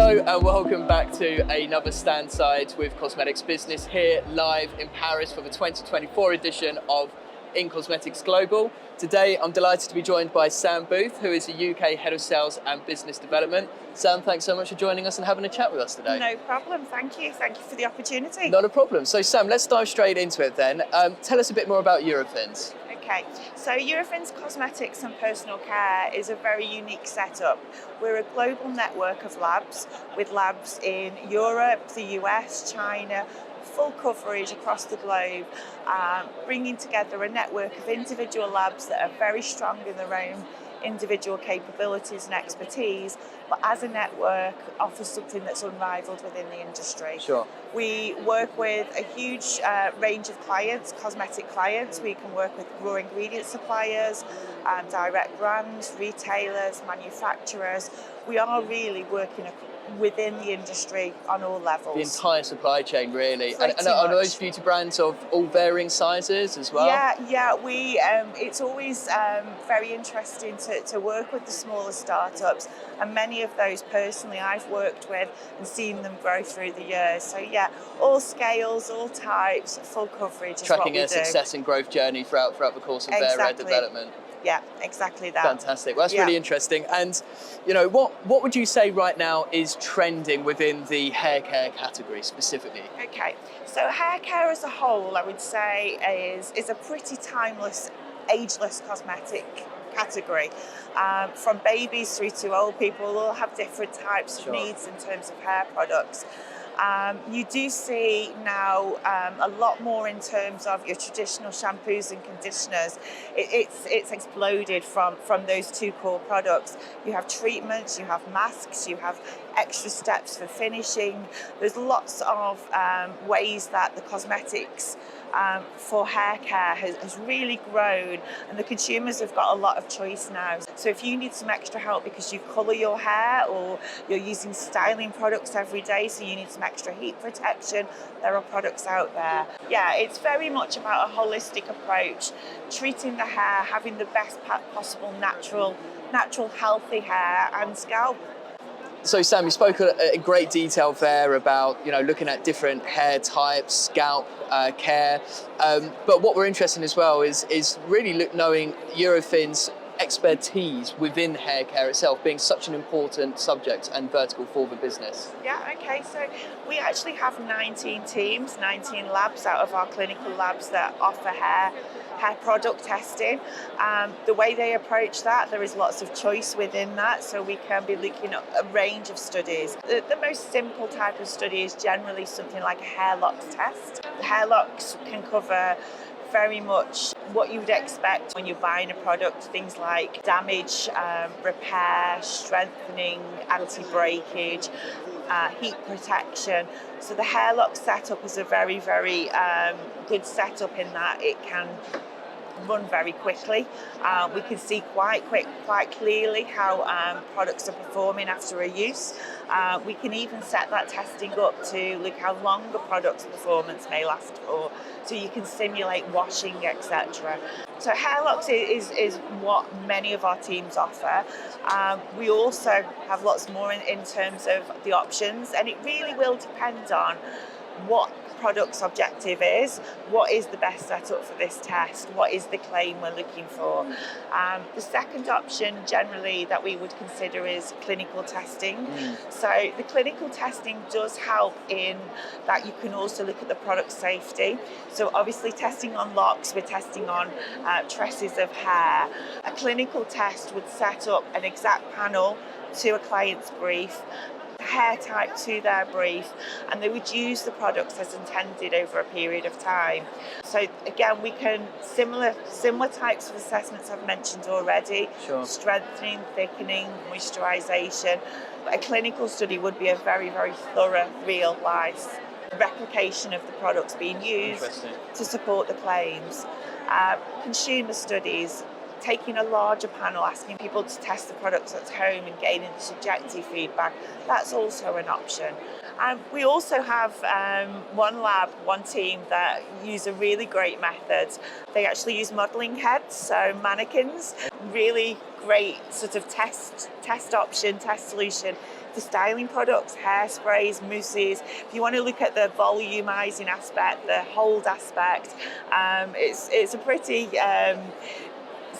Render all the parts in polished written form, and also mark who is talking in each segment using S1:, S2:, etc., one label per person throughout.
S1: Hello and welcome back to another Stand Side with Cosmetics Business here live in Paris for the 2024 edition of In Cosmetics Global. Today I'm delighted to be joined by Sam Booth, who is the UK Head of Sales and Business Development. Sam, thanks so much for joining us and having a chat with us today.
S2: No problem, thank you. Thank you for the opportunity.
S1: Not a problem. So Sam, let's dive straight into it then. Tell us a bit more about Eurofins.
S2: Okay, so Eurofins Cosmetics and Personal Care is a very unique setup. We're a global network of labs with labs in Europe, the US, China, full coverage across the globe, bringing together a network of individual labs that are very strong in their own individual capabilities and expertise, but as a network offers something that's unrivaled within the industry.
S1: Sure.
S2: We work with a huge range of clients, cosmetic clients. We can work with raw ingredient suppliers, direct brands, retailers, manufacturers. We are really working within the industry on all levels.
S1: The entire supply chain, really. And
S2: Pretty
S1: are
S2: much.
S1: those beauty brands of all varying sizes as well?
S2: Yeah. We it's always very interesting to work with the smaller startups, and many of those personally I've worked with and seen them grow through the years. So yeah, all scales, all types, full coverage is
S1: Tracking
S2: what we
S1: their
S2: do.
S1: success and growth journey throughout the course of their development.
S2: Yeah, exactly that.
S1: Fantastic. Well, that's really interesting. And, you know, what would you say right now is trending within the hair care category specifically?
S2: Okay, so hair care as a whole, I would say, is a pretty timeless, ageless cosmetic category. From babies through to old people, all have different types of needs in terms of hair products. You do see now a lot more in terms of your traditional shampoos and conditioners. It's exploded from those two core products. You have treatments, you have masks, you have extra steps for finishing. There's lots of ways that the cosmetics for hair care has really grown, and the consumers have got a lot of choice now. So if you need some extra help because you colour your hair or you're using styling products every day, so you need some extra heat protection, there are products out there. Yeah, it's very much about a holistic approach, treating the hair, having the best possible natural healthy hair and scalp.
S1: So Sam, you spoke in great detail there about, you know, looking at different hair types, scalp care. But what we're interested in as well is really knowing Eurofins' expertise within hair care itself being such an important subject and vertical for the business.
S2: Yeah, okay, so we actually have 19 teams, 19 labs out of our clinical labs that offer hair product testing. The way they approach that, there is lots of choice within that, so we can be looking at a range of studies. The most simple type of study is generally something like a hair locks test. The hair locks can cover very much what you would expect when you're buying a product, things like damage, repair, strengthening, anti-breakage, heat protection. So the hair lock setup is a very, very good setup in that it can run very quickly. We can see quite clearly how products are performing after a use. We can even set that testing up to look how long a product's performance may last for, so you can simulate washing, etc. So hair locks is what many of our teams offer. We also have lots more in terms of the options, and it really will depend on what product's objective is, what is the best setup for this test, what is the claim we're looking for. The second option generally that we would consider is clinical testing. So the clinical testing does help in that you can also look at the product safety. So obviously testing on locks, we're testing on tresses of hair. A clinical test would set up an exact panel to a client's brief, hair type to their brief, and they would use the products as intended over a period of time. So again, we can similar types of assessments I've mentioned already.
S1: Sure. Strengthening,
S2: Thickening, moisturisation. But a clinical study would be a very, very thorough, real life replication of the products being used to support the claims. Consumer studies, taking a larger panel, asking people to test the products at home and gaining the subjective feedback, that's also an option. We also have one team that use a really great method. They actually use modelling heads, so mannequins, really great sort of test option, test solution the styling products, hairsprays, mousses. If you want to look at the volumizing aspect, the hold aspect, it's a pretty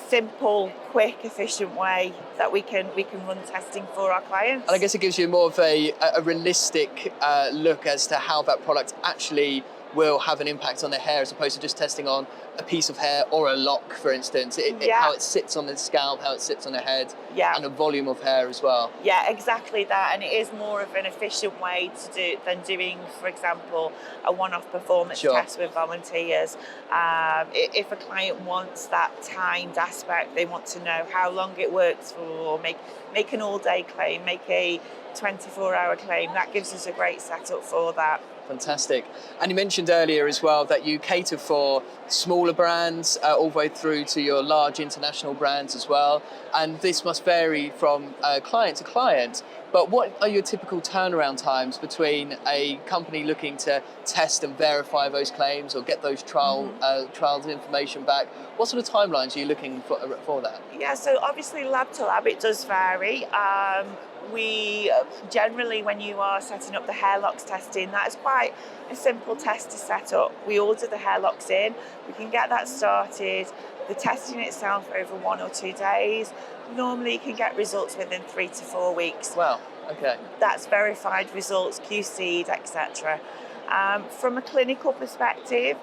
S2: simple, quick, efficient way that we can run testing for our clients.
S1: And I guess it gives you more of a realistic look as to how that product actually will have an impact on their hair, as opposed to just testing on a piece of hair or a lock, for instance. How it sits on the scalp, how it sits on the head, and the volume of hair as well.
S2: Yeah, exactly that. And it is more of an efficient way to do than doing, for example, a one-off performance test with volunteers. If a client wants that timed aspect, they want to know how long it works for, make an all-day claim, make a 24-hour claim. That gives us a great setup for that.
S1: Fantastic. And you mentioned earlier as well that you cater for smaller brands all the way through to your large international brands as well. And this must vary from client to client. But what are your typical turnaround times between a company looking to test and verify those claims or get those trials information back? What sort of timelines are you looking for that?
S2: Yeah, so obviously lab to lab, it does vary. We generally, when you are setting up the hair locks testing, that is quite a simple test to set up. We order the hair locks in, we can get that started. The testing itself over 1 or 2 days. Normally you can get results within 3 to 4 weeks.
S1: Wow, okay.
S2: That's verified results, QC'd, etc. From a clinical perspective,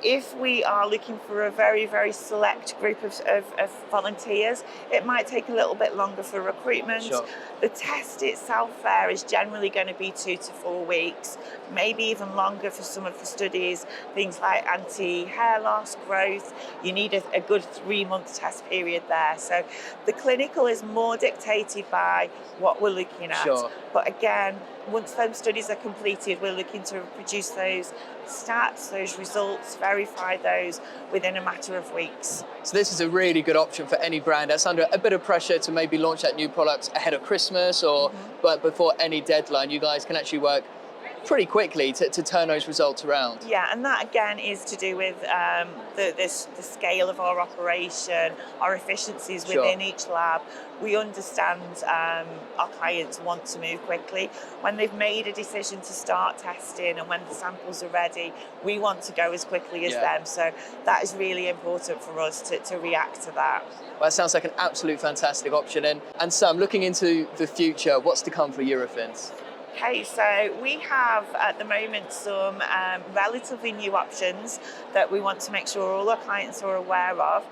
S2: if we are looking for a very, very select group of volunteers, it might take a little bit longer for recruitment.
S1: Sure.
S2: The test itself there is generally going to be 2 to 4 weeks, maybe even longer for some of the studies, things like anti-hair loss, growth. You need a good 3-month test period there. So the clinical is more dictated by what we're looking at.
S1: Sure.
S2: But again, once those studies are completed, we're looking to produce those stats, those results, verify those within a matter of weeks.
S1: So this is a really good option for any brand that's under a bit of pressure to maybe launch that new product ahead of Christmas or but before any deadline. You guys can actually work pretty quickly to turn those results around.
S2: Yeah, and that again is to do with the scale of our operation, our efficiencies within each lab. We understand our clients want to move quickly. When they've made a decision to start testing and when the samples are ready, we want to go as quickly as them. So that is really important for us to react to that.
S1: Well, that sounds like an absolute fantastic option. And Sam, looking into the future, what's to come for Eurofins?
S2: Okay, so we have at the moment some relatively new options that we want to make sure all our clients are aware of.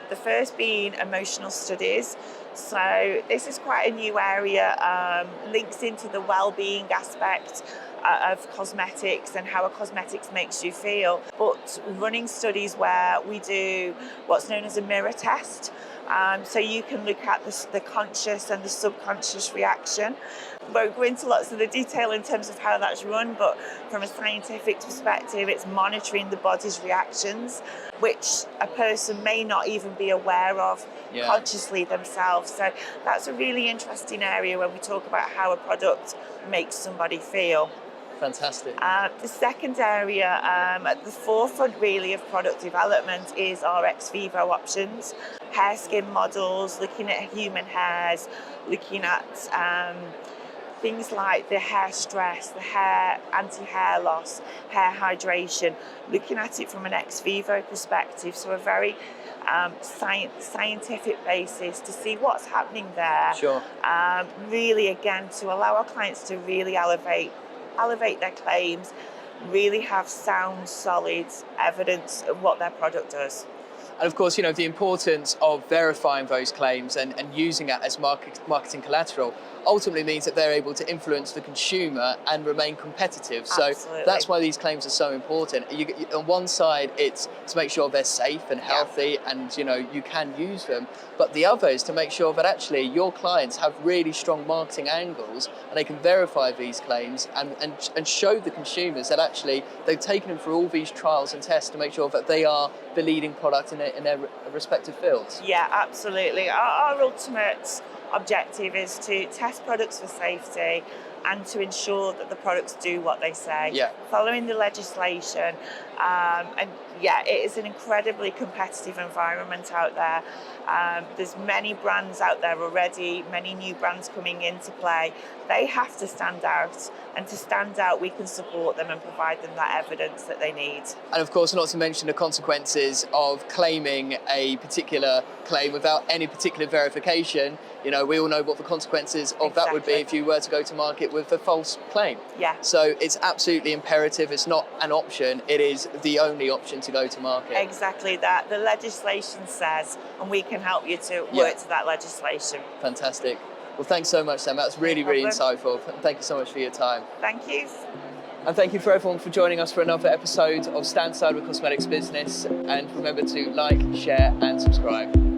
S2: The first being emotional studies. So this is quite a new area, links into the well-being aspect of cosmetics and how a cosmetics makes you feel, but running studies where we do what's known as a mirror test. So you can look at the conscious and the subconscious reaction. Won't go into lots of the detail in terms of how that's run, but from a scientific perspective, it's monitoring the body's reactions, which a person may not even be aware of consciously themselves. So that's a really interesting area when we talk about how a product makes somebody feel.
S1: Fantastic.
S2: The second area at the forefront really of product development is our ex vivo options. Hair skin models, looking at human hairs, looking at things like the hair stress, the hair anti-hair loss, hair hydration, looking at it from an ex vivo perspective, so a very scientific basis to see what's happening there.
S1: Sure.
S2: Really, again, to allow our clients to really elevate their claims, really have sound, solid evidence of what their product does.
S1: And of course, the importance of verifying those claims and using that as marketing collateral ultimately means that they're able to influence the consumer and remain competitive. So that's why these claims are so important. On one side, it's to make sure they're safe and healthy and you can use them. But the other is to make sure that actually your clients have really strong marketing angles and they can verify these claims and show the consumers that actually they've taken them through all these trials and tests to make sure that they are the leading product in their respective fields. Yeah,
S2: absolutely. Our ultimate objective is to test products for safety, and to ensure that the products do what they say.
S1: Yeah.
S2: Following the legislation, and yeah, it is an incredibly competitive environment out there. There's many brands out there already, many new brands coming into play. They have to stand out, and to stand out, we can support them and provide them that evidence that they need.
S1: And of course, not to mention the consequences of claiming a particular claim without any particular verification. You know, we all know what the consequences of that would be if you were to go to market with a false claim.
S2: Yeah.
S1: So it's absolutely imperative. It's not an option. It is the only option to go to market.
S2: Exactly that. The legislation says, and we can help you to work to that legislation.
S1: Fantastic. Well, thanks so much, Sam. That was really, really insightful. Thank you so much for your time.
S2: Thank you.
S1: And thank you for everyone for joining us for another episode of Stand Side with Cosmetics Business. And remember to like, share, and subscribe.